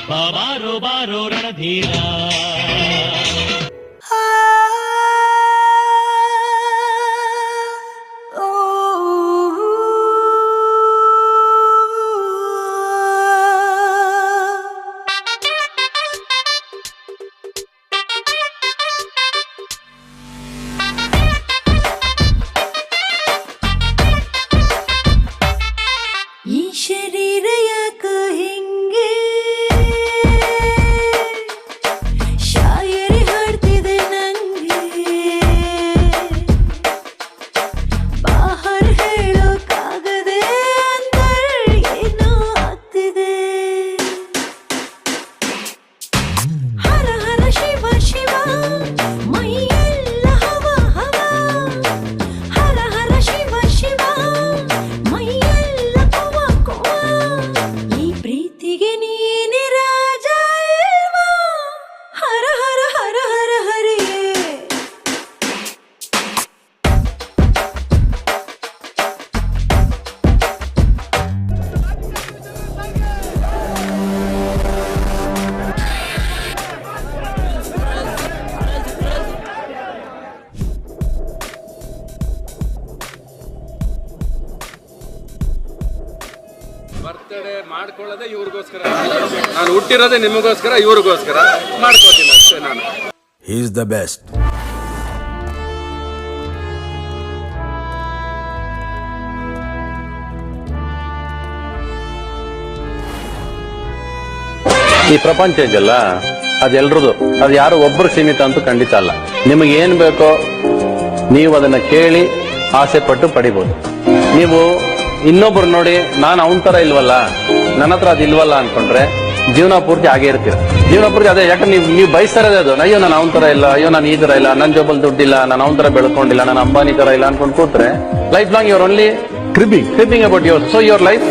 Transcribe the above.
ಬಾರೋ ಬಾರೋ ರಣಧೀರ. ಈ ಶರೀರ ಯಾಕ ಹಿಂಗೆ ಶಾಯರಿ ಹಾಡ್ತಿದೆ ನಂಗೆ, ಬಾಹರ್ ಹೇಳೋಕ್ಕಾಗದೆ ಅಂತರ್ ಏನೋ ಆಗ್ತಿದೆ. ಹರ ಹರ ಶಿವ ಶಿವ ಮೈಯೆಲ್ಲ ಹವ ಹವ, ಹರ ಹರ ಶಿವ ಶಿವ ಮೈಯೆಲ್ಲ ಕುವ ಕುವ. ಈ ಪ್ರೀತಿಗೆ ನೀನೆ ರಾಜ ಅಲ್ವಾ, ಹರ ಹರ ಹರ ಹರ ಹರಿಯೇ. ಬರ್ತಡೇ ಮಾಡ್ಕೊಳ್ಳೋದೇ ಇವ್ರಿಗೋಸ್ಕರ, ನಾನು ಹುಟ್ಟಿರೋದೇ ನಿಮಗೋಸ್ಕರ, ಇವ್ರಿಗೋಸ್ಕರ ಮಾಡ್ಕೋತೀನಿ ಅಷ್ಟೇ ನಾನು. He is the best. ಈ ಪ್ರಪಂಚ ಇದೆಯಲ್ಲ ಅದೆಲ್ರದು, ಅದು ಯಾರು ಒಬ್ಬರು ಸೀಮಿತ ಅಂತೂ ಖಂಡಿತ ಅಲ್ಲ. ನಿಮಗೆ ಏನ್ ಬೇಕೋ ನೀವು ಅದನ್ನ ಕೇಳಿ ಆಸೆ ಪಟ್ಟು ಪಡಿಬೋದು. ನೀವು ಇನ್ನೊಬ್ರು ನೋಡಿ ನಾನು ಅವನ ತರ ಇಲ್ವಲ್ಲ, ನನ್ನ ಹತ್ರ ಅದು ಇಲ್ವಲ್ಲ ಅನ್ಕೊಂಡ್ರೆ ಜೀವನ ಪೂರ್ತಿ ಆಗೇ ಇರ್ತೀರ. ಜೀವನ ಪೂರ್ತಿ ಅದೇ, ಯಾಕಂದ್ರೆ ನೀವು ಬಯಸ್ತಾರದೇ ಅದು. ಅಯ್ಯೋ ನಾನು ಅವನ ತರ ಇಲ್ಲ, ಅಯ್ಯೋ ನಾನು ಈ ತರ ಇಲ್ಲ, ನನ್ನ ಜೋಬಲ್ ದುಡ್ಡಿಲ್ಲ, ನಾನು ಅವನ ತರ ಬೆಳ್ಕೊಂಡಿಲ್ಲ, ನಾನು ಅಂಬಾನಿ ತರ ಇಲ್ಲ ಅನ್ಕೊಂಡ್ ಕೂತ್ರೆ life long your only creeping about your. So your life